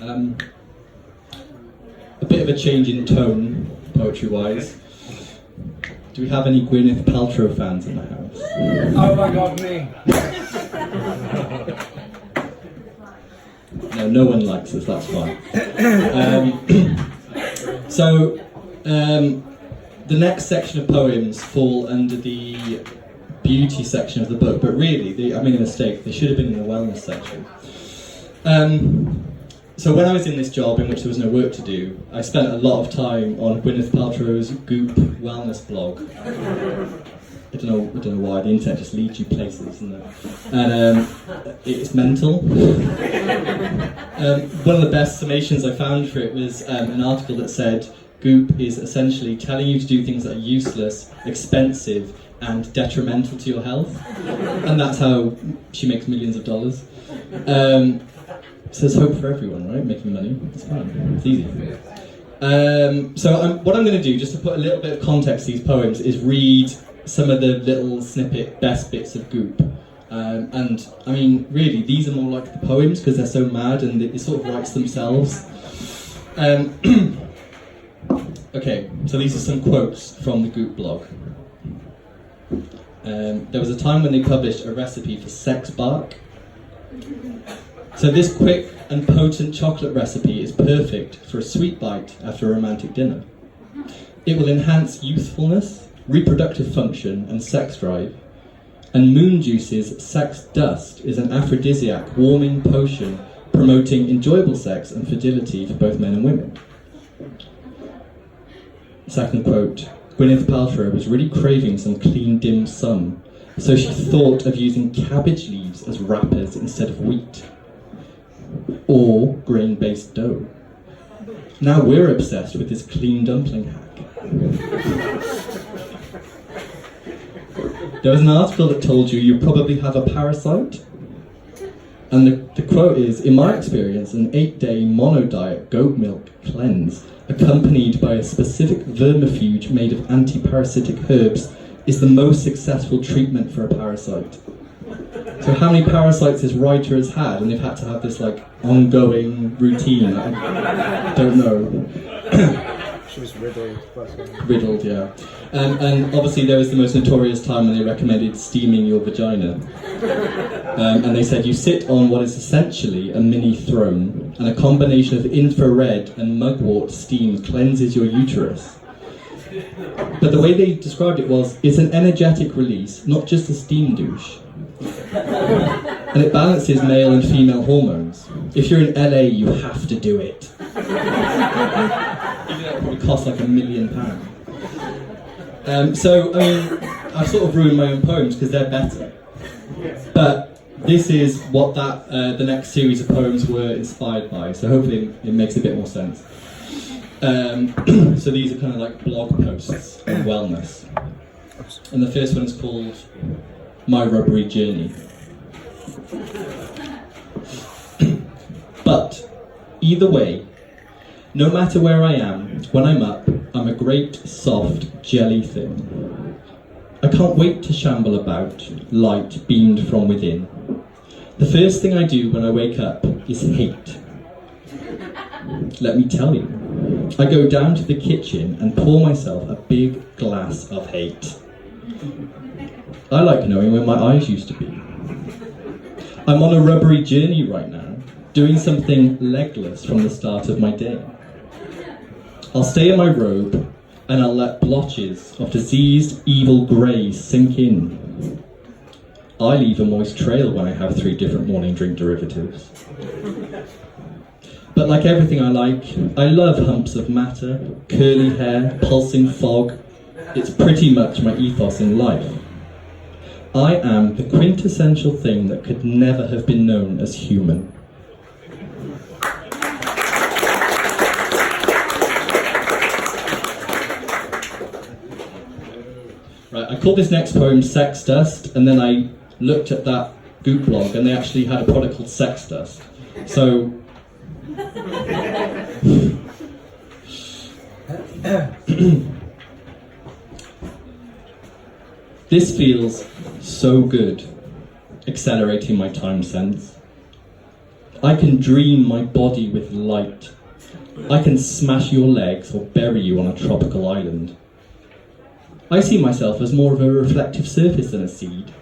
A bit of a change in tone, poetry-wise. Do we have any Gwyneth Paltrow fans in the house? Oh my god, me! No, no one likes us, that's fine. The next section of poems fall under the beauty section of the book, but really, I made a mistake, they should have been in the wellness section. So when I was in this job in which there was no work to do, I spent a lot of time on Gwyneth Paltrow's Goop wellness blog. I don't know why, the internet just leads you places, isn't it? And it's mental. One of the best summations I found for it was an article that said Goop is essentially telling you to do things that are useless, expensive, and detrimental to your health. And that's how she makes millions of dollars. So there's hope for everyone, right? Making money, it's fun, it's easy. What I'm going to do, just to put a little bit of context to these poems, is read some of the little snippet best bits of Goop. And I mean, really, these are more like the poems because they're so mad and it sort of writes themselves. Okay, so these are some quotes from the Goop blog. There was a time when they published a recipe for sex bark. So this quick and potent chocolate recipe is perfect for a sweet bite after a romantic dinner. It will enhance youthfulness, reproductive function, and sex drive. And Moon Juice's Sex Dust is an aphrodisiac warming potion promoting enjoyable sex and fertility for both men and women. Second quote, Gwyneth Paltrow was really craving some clean dim sum, so she thought of using cabbage leaves as wrappers instead of wheat. Or grain-based dough. Now we're obsessed with this clean dumpling hack. There was an article that told you probably have a parasite. And the quote is, in my experience, an 8-day mono-diet goat milk cleanse, accompanied by a specific vermifuge made of anti-parasitic herbs, is the most successful treatment for a parasite. So how many parasites this writer has had, and they've had to have this like ongoing routine? I don't know. She was riddled. Riddled, yeah. And obviously there was the most notorious time when they recommended steaming your vagina. And they said you sit on what is essentially a mini throne, and a combination of infrared and mugwort steam cleanses your uterus. But the way they described it was, it's an energetic release, not just a steam douche. And it balances male and female hormones. If you're in LA, you have to do it. Even though it probably costs like £1 million. So, I mean, I've sort of ruined my own poems because they're better. But this is what the next series of poems were inspired by, so hopefully it makes a bit more sense. So these are kind of like blog posts on wellness. And the first one is called My Rubbery Journey. But, either way, no matter where I am, when I'm up, I'm a great, soft, jelly thing. I can't wait to shamble about, light beamed from within. The first thing I do when I wake up is hate. Let me tell you. I go down to the kitchen and pour myself a big glass of hate. I like knowing where my eyes used to be. I'm on a rubbery journey right now, doing something legless from the start of my day. I'll stay in my robe and I'll let blotches of diseased, evil grey sink in. I leave a moist trail when I have 3 different morning drink derivatives. But like everything I like, I love humps of matter, curly hair, pulsing fog. It's pretty much my ethos in life. I am the quintessential thing that could never have been known as human. Right, I called this next poem Sex Dust, and then I looked at that Goop blog and they actually had a product called Sex Dust. So this feels so good, accelerating my time sense. I can dream my body with light. I can smash your legs or bury you on a tropical island. I see myself as more of a reflective surface than a seed.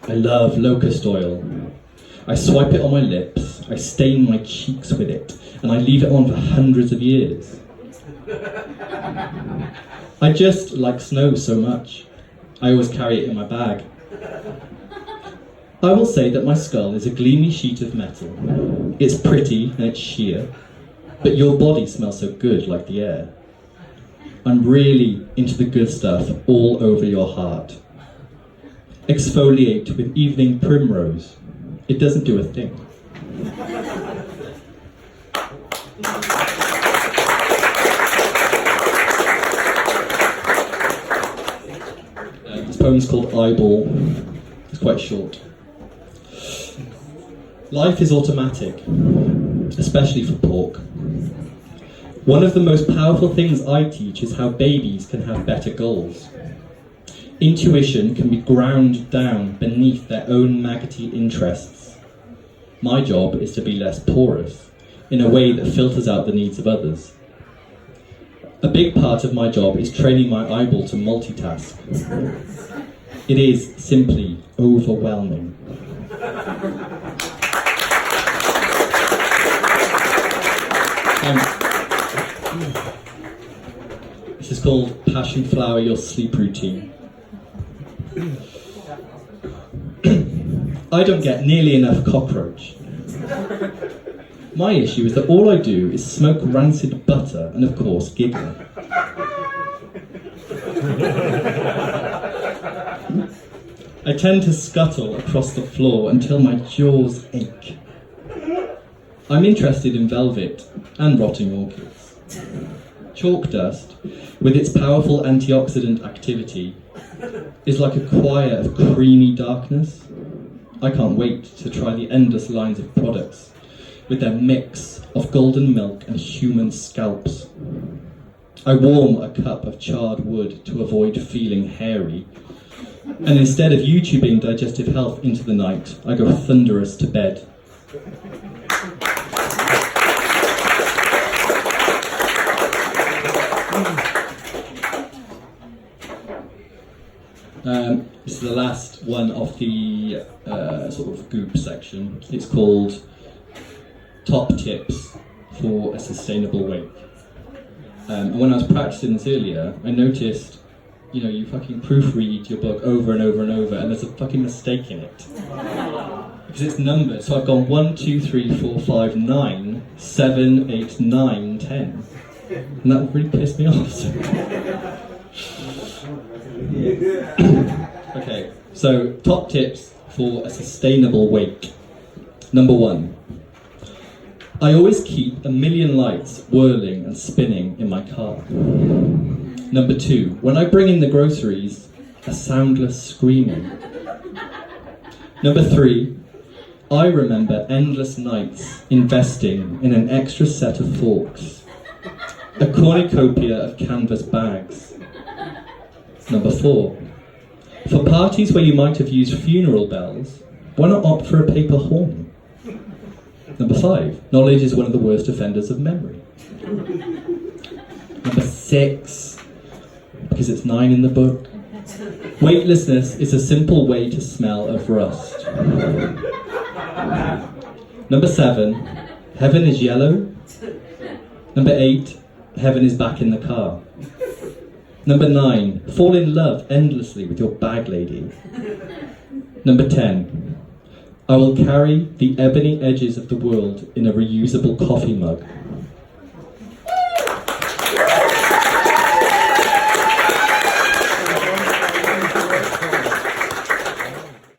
I love locust oil. I swipe it on my lips, I stain my cheeks with it, and I leave it on for hundreds of years. I just like snow so much. I always carry it in my bag. I will say that my skull is a gleamy sheet of metal. It's pretty and it's sheer, but your body smells so good like the air. I'm really into the good stuff all over your heart. Exfoliate with evening primrose. It doesn't do a thing. This poem's called Eyeball. It's quite short. Life is automatic, especially for pork. One of the most powerful things I teach is how babies can have better goals. Intuition can be ground down beneath their own maggoty interests. My job is to be less porous, in a way that filters out the needs of others. A big part of my job is training my eyeball to multitask. It is simply overwhelming. This is called Passionflower, Your Sleep Routine. I don't get nearly enough cockroach. My issue is that all I do is smoke rancid butter and, of course, giggle. I tend to scuttle across the floor until my jaws ache. I'm interested in velvet and rotting orchids. Chalk dust, with its powerful antioxidant activity, is like a choir of creamy darkness. I can't wait to try the endless lines of products with their mix of golden milk and human scalps. I warm a cup of charred wood to avoid feeling hairy, and instead of YouTubing digestive health into the night, I go thunderous to bed. This is the last one of the sort of Goop section. It's called Top Tips for a Sustainable Wake. And when I was practicing this earlier, I noticed, you fucking proofread your book over and over and over, and there's a fucking mistake in it. Because it's numbered. So I've gone 1, 2, 3, 4, 5, 9, 7, 8, 9, 10. And that really pissed me off. Okay, so top tips for a sustainable wake. Number 1. I always keep a million lights whirling and spinning in my car. Number 2. When I bring in the groceries, a soundless screaming. Number 3. I remember endless nights investing in an extra set of forks. A cornucopia of canvas bags. Number 4. For parties where you might have used funeral bells, why not opt for a paper horn? Number 5. Knowledge is one of the worst offenders of memory. Number 6. Because it's 9 in the book. Weightlessness is a simple way to smell of rust. Number 7. Heaven is yellow. Number 8. Heaven is back in the car. Number 9, fall in love endlessly with your bag lady. Number 10, I will carry the ebony edges of the world in a reusable coffee mug.